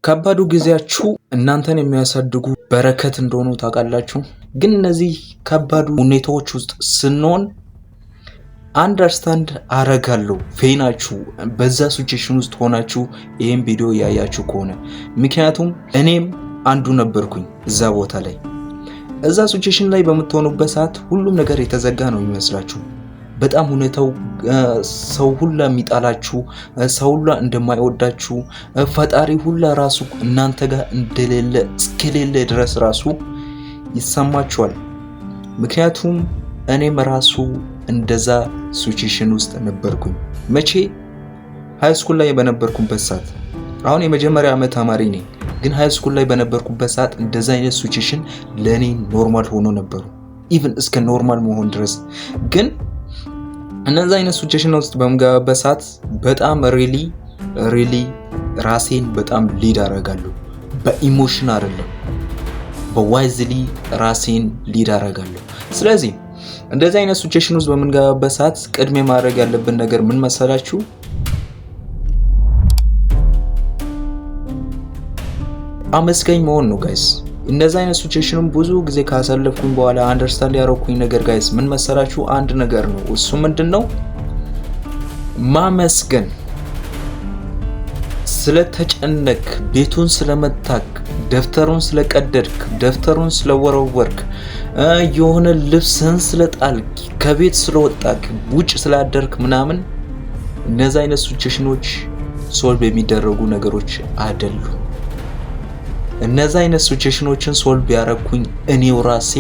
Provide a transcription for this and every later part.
ከባዱ ጊዜያችሁ እናንተን የሚያሳድጉ በረከት እንደሆኑ ታውቃላችሁ። ግን እነዚህ ከባዱ ሁኔታዎች ውስጥ ስንሆን አንደርስታንድ አረጋለሁ ፌናችሁ በዛ ሲቹዌሽን ውስጥ ሆናችሁ ይሄን ቪዲዮ ያያችሁ ከሆነ ምክንያቱም እኔም አንዱ ነበርኩኝ እዛ ቦታ ላይ። እዛ ሲቹዌሽን ላይ በመተሆኑበት ሰዓት ሁሉም ነገር የተዘጋ ነው የሚመስላችሁ። በጣም ሁኔታው ሰው ሁላ የሚጣላችሁ፣ ሰው ሁላ እንደማይወዳችሁ፣ ፈጣሪ ሁላ ራሱ እናንተ ጋር እንደሌለ እስከሌለ ድረስ ራሱ ይሰማችኋል። ምክንያቱም እኔም ራሱ እንደዛ ሲቹዌሽን ውስጥ ነበርኩኝ። መቼ? ሃይ ስኩል ላይ በነበርኩበት ሰዓት። አሁን የመጀመሪያ ዓመት ተማሪ ነኝ፣ ግን ሃይ ስኩል ላይ በነበርኩበት ሰዓት እንደዛ አይነት ሲቹዌሽን ለኔ ኖርማል ሆኖ ነበሩ፣ ኢቭን እስከ ኖርማል መሆን ድረስ። ግን እነዛ አይነት ሲቹዌሽን ውስጥ በምገባበት ሰዓት በጣም ሪሊ ራሴን በጣም ሊድ አደርጋለሁ። በኢሞሽን አይደለም፣ በዋይዝሊ ራሴን ሊድ አደርጋለሁ። ስለዚህ እንደዚህ አይነት ሲቹዌሽን ውስጥ በምንገባበት ሰዓት ቅድሜ ማድረግ ያለብን ነገር ምን መሰላችሁ? አመስጋኝ መሆን ነው ጋይስ። እንደዛ አይነት ሲቹዌሽንም ብዙ ጊዜ ካሳለፍኩኝ በኋላ አንደርስታንድ ያደረኩኝ ነገር ጋይስ ምን መሰላችሁ? አንድ ነገር ነው። እሱ ምንድነው? ማመስገን። ስለተጨነቅ፣ ቤቱን ስለመታክ፣ ደፍተሩን ስለቀደድክ፣ ደፍተሩን ስለወረወርክ፣ የሆነ ልብስህን ስለጣልክ፣ ከቤት ስለወጣክ፣ ውጭ ስላደርክ ምናምን እነዛ አይነት ሲቹዌሽኖች ሶልቭ የሚደረጉ ነገሮች አይደሉም። እነዛ አይነት ሲቹዌሽኖችን ሶልቭ ያረኩኝ እኔው ራሴ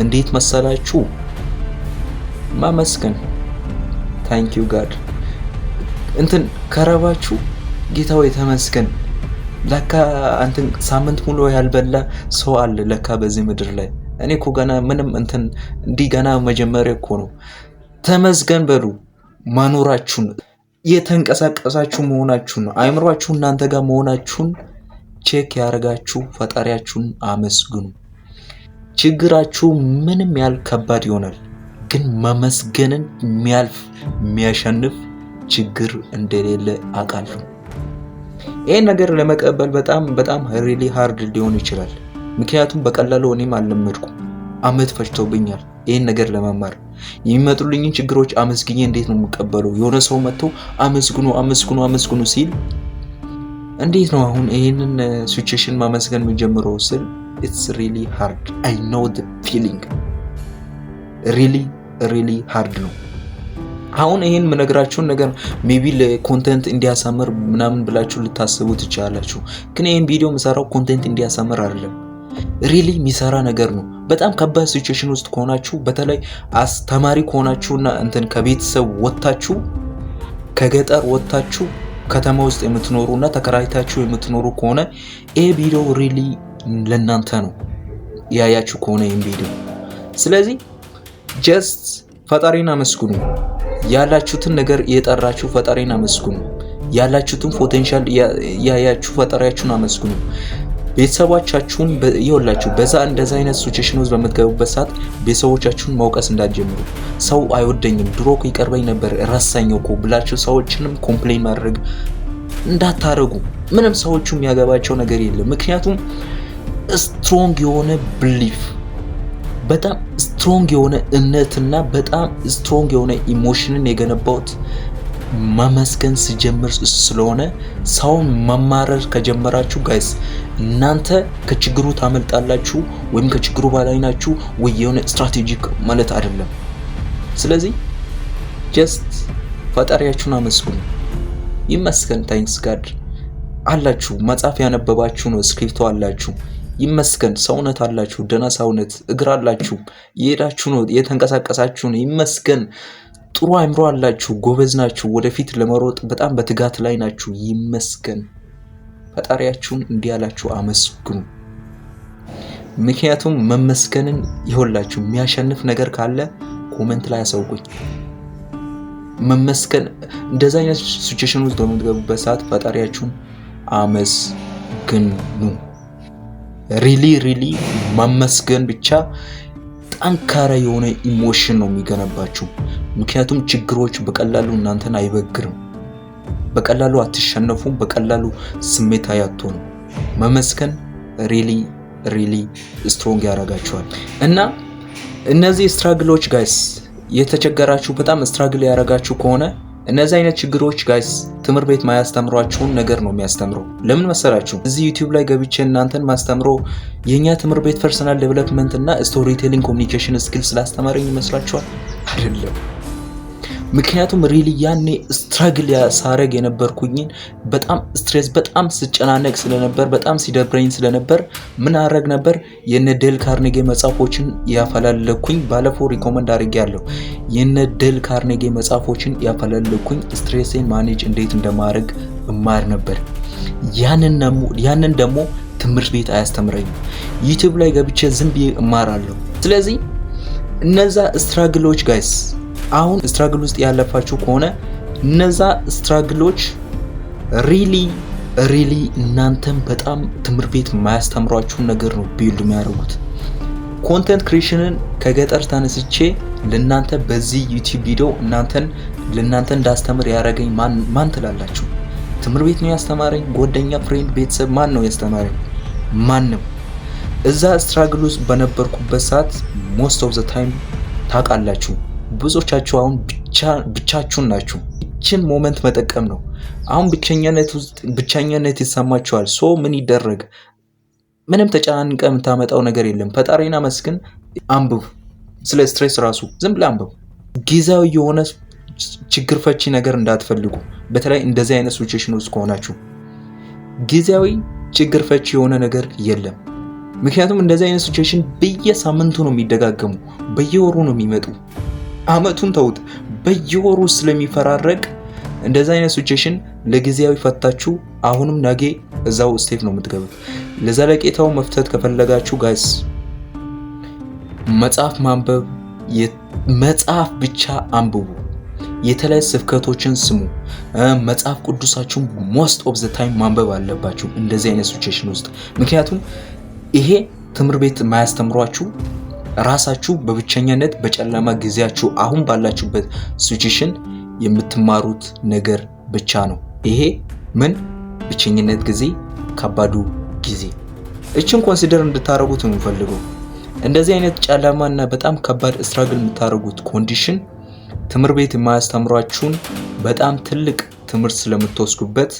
እንዴት መሰላችሁ? ማመስገን። ታንክ ዩ ጋድ። ከረባችሁ ጌታ ሆይ ተመስገን። ለካ አንተን ሳምንት ሙሉ ያልበላ ሰው አለ ለካ በዚህ ምድር ላይ። እኔ እኮ ገና ምንም እንዲህ ገና መጀመሪያ እኮ ነው። ተመስገን በሉ። ማኖራችሁን፣ የተንቀሳቀሳችሁ መሆናችሁን፣ አይምሯችሁ እናንተ ጋር መሆናችሁን ቼክ ያረጋችሁ ፈጣሪያችሁን አመስግኑ። ችግራችሁ ምንም ያህል ከባድ ይሆናል፣ ግን ማመስገንን የሚያሸንፍ ችግር እንደሌለ አውቃለሁ። ይሄን ነገር ለመቀበል በጣም ሪሊ ሃርድ ሊሆን ይችላል። ምክንያቱም በቀላሉ እኔም አልለመድኩም። አመት ፈጅቶብኛል ይሄን ነገር ለመማር። የሚመጡልኝን ችግሮች አመስግኜ እንዴት ነው የምቀበለው? የሆነ ሰው መጥቶ አመስግኑ ሲል እንዴት ነው አሁን ይሄንን ሲቹዌሽን ማመስገን የሚጀምረው ስል it's really hard. I know the feeling. really hard ነው። አሁን ይሄን የምነግራችሁን ነገር ሜቢ ለኮንቴንት እንዲያሳምር ምናምን ብላችሁ ልታስቡ ትችላላችሁ። ግን ይሄን ቪዲዮ የምሰራው ኮንቴንት እንዲያሳምር አይደለም። ሪሊ የሚሰራ ነገር ነው። በጣም ከባድ ሲቹዌሽን ውስጥ ከሆናችሁ፣ በተለይ አስተማሪ ከሆናችሁና ከቤተሰብ ወጣችሁ፣ ከገጠር ወጣችሁ ከተማ ውስጥ የምትኖሩና ተከራይታችሁ የምትኖሩ ከሆነ ይሄ ቪዲዮ ሪሊ ለእናንተ ነው ያያችሁ ከሆነ ይሄን ቪዲዮ። ስለዚህ ጀስት ፈጣሪን አመስግኑ። ያላችሁትን ነገር የጠራችሁ ፈጣሪን አመስግኑ። ያላችሁትን ፖቴንሻል ያያችሁ ፈጣሪያችሁን አመስግኑ። ቤተሰቦቻችሁን ይወላችሁ እንደዛ አይነት ሲቹዌሽን ውስጥ በምትገቡበት ሰዓት ቤተሰቦቻችሁን መውቀስ እንዳትጀምሩ። ሰው አይወደኝም፣ ድሮ እኮ ይቀርበኝ ነበር ረሳኛው እኮ ብላችሁ ሰዎችንም ኮምፕሌን ማድረግ እንዳታረጉ። ምንም ሰዎቹ የሚያገባቸው ነገር የለም። ምክንያቱም ስትሮንግ የሆነ ብሊፍ፣ በጣም ስትሮንግ የሆነ እምነትና በጣም ስትሮንግ የሆነ ኢሞሽንን የገነባውት ማመስገን ሲጀምር ስለሆነ ሰውን መማረር ከጀመራችሁ ጋይስ እናንተ ከችግሩ ታመልጣላችሁ ወይም ከችግሩ በላይ ናችሁ ወይ የሆነ ስትራቴጂክ ማለት አይደለም። ስለዚህ ጀስት ፈጣሪያችሁን አመስግኑ። ይመስገን። ታንክስ ጋድ አላችሁ። መጽሐፍ ያነበባችሁ ነው፣ ስክሪፕቶ አላችሁ። ይመስገን። ሰውነት አላችሁ፣ ደና ሰውነት፣ እግር አላችሁ፣ የሄዳችሁ ነው፣ የተንቀሳቀሳችሁ ነው። ይመስገን። ጥሩ አይምሮ አላችሁ፣ ጎበዝ ናችሁ፣ ወደፊት ለመሮጥ በጣም በትጋት ላይ ናችሁ። ይመስገን። ፈጣሪያችሁን እንዲያላችሁ አመስግኑ። ምክንያቱም መመስገንን ይሆላችሁ የሚያሸንፍ ነገር ካለ ኮሜንት ላይ አሳውቁኝ። መመስገን እንደዛ አይነት ሲቹዌሽን ውስጥ በምትገቡበት ሰዓት ፈጣሪያችሁን አመስግኑ። ሪሊ ማመስገን ብቻ ጠንካራ የሆነ ኢሞሽን ነው የሚገነባችሁ። ምክንያቱም ችግሮች በቀላሉ እናንተን አይበግርም። በቀላሉ አትሸነፉም። በቀላሉ ስሜታዊ አትሆኑም። መመስከን ሪሊ ስትሮንግ ያደርጋችኋል። እና እነዚህ ስትራግሎች ጋይስ የተቸገራችሁ በጣም ስትራግል ያደርጋችሁ ከሆነ እነዚህ አይነት ችግሮች ጋይስ ትምህርት ቤት ማያስተምሯችሁን ነገር ነው የሚያስተምረው። ለምን መሰላችሁ? እዚህ ዩቲዩብ ላይ ገብቼ እናንተን ማስተምረው የኛ ትምህርት ቤት ፐርሰናል ዴቨሎፕመንት እና ስቶሪ ቴሊንግ ኮሚኒኬሽን ስኪል ስላስተማረኝ ይመስላችኋል? አይደለም። ምክንያቱም ሪሊ ያኔ ስትራግል ሳረግ የነበርኩኝን በጣም ስትሬስ በጣም ስጨናነቅ ስለነበር በጣም ሲደብረኝ ስለነበር ምን አረግ ነበር የነ ዴል ካርኔጌ መጽሐፎችን ያፈላለኩኝ። ባለፈው ሪኮመንድ አድርጌያለሁ። የነ ዴል ካርኔጌ መጽሐፎችን ያፈላለኩኝ ስትሬስን ማኔጅ እንዴት እንደማድረግ እማር ነበር። ያንን ደግሞ ትምህርት ቤት አያስተምረኝም። ዩቲዩብ ላይ ገብቼ ዝም ብዬ እማራለሁ። ስለዚህ እነዛ ስትራግሎች ጋይስ አሁን ስትራግል ውስጥ ያለፋችሁ ከሆነ እነዛ ስትራግሎች ሪሊ እናንተን በጣም ትምህርት ቤት የማያስተምሯችሁን ነገር ነው ቢልድ የሚያደርጉት። ኮንተንት ክሪኤሽንን ከገጠር ተነስቼ ለናንተ በዚህ ዩቲዩብ ቪዲዮ ለናንተ እንዳስተምር ያደረገኝ ማን ትላላችሁ? ትምህርት ቤት ነው ያስተማረኝ? ጓደኛ፣ ፍሬንድ፣ ቤተሰብ ማን ነው ያስተማረኝ? ማንም። እዛ ስትራግል ውስጥ በነበርኩበት ሰዓት ሞስት ኦፍ ዘ ታይም ታውቃላችሁ ብዙዎቻችሁ አሁን ብቻችሁን ናችሁ። እችን ሞመንት መጠቀም ነው። አሁን ብቸኛነት ይሰማችኋል። ሶ ምን ይደረግ? ምንም ተጨናንቀ የምታመጣው ነገር የለም። ፈጣሪና መስግን። አንብብ። ስለ ስትሬስ ራሱ ዝም ብለህ አንብብ። ጊዜያዊ የሆነ ችግር ፈቺ ነገር እንዳትፈልጉ። በተለይ እንደዚህ አይነት ሲቹዌሽን ውስጥ ከሆናችሁ ጊዜያዊ ችግር ፈቺ የሆነ ነገር የለም። ምክንያቱም እንደዚህ አይነት ሲቹዌሽን በየሳምንቱ ነው የሚደጋገሙ፣ በየወሩ ነው የሚመጡ። አመቱን ተውት፣ በየወሩ ስለሚፈራረቅ እንደዛ አይነት ሲቹዌሽን ለጊዜያዊ ፈታችሁ አሁንም ነገ እዛው ስቴፕ ነው የምትገቡት። ለዘለቄታው መፍታት ከፈለጋችሁ ጋይስ መጽሐፍ ማንበብ፣ መጽሐፍ ብቻ አንብቡ። የተለያዩ ስብከቶችን ስሙ። መጽሐፍ ቅዱሳችሁን ሞስት ኦፍ ዘ ታይም ማንበብ አለባችሁ እንደዚህ አይነት ሲቹዌሽን ውስጥ። ምክንያቱም ይሄ ትምህርት ቤት የማያስተምሯችሁ ራሳችሁ በብቸኛነት በጨለማ ጊዜያችሁ አሁን ባላችሁበት ሲቹዌሽን የምትማሩት ነገር ብቻ ነው። ይሄ ብቸኝነት ጊዜ፣ ከባዱ ጊዜ። እችን ኮንሲደር እንድታረጉት ነው የምፈልገው። እንደዚህ አይነት ጨለማና በጣም ከባድ ስትራግል የምታረጉት ኮንዲሽን ትምህርት ቤት የማያስተምሯችሁን በጣም ትልቅ ትምህርት ስለምትወስዱበት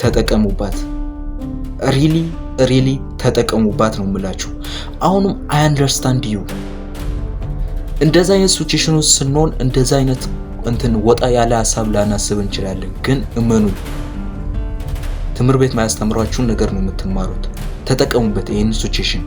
ተጠቀሙባት። ሪሊ ተጠቀሙባት ነው የምላችሁ። አሁንም አይ አንደርስታንድ ዩ። እንደዛ አይነት ሲቹዌሽን ውስጥ ስንሆን እንደዛ አይነት ወጣ ያለ ሐሳብ ላናስብ እንችላለን። ግን እመኑ ትምህርት ቤት ማያስተምሯችሁን ነገር ነው የምትማሩት። ተጠቀሙበት ይሄን ሲቹዌሽን።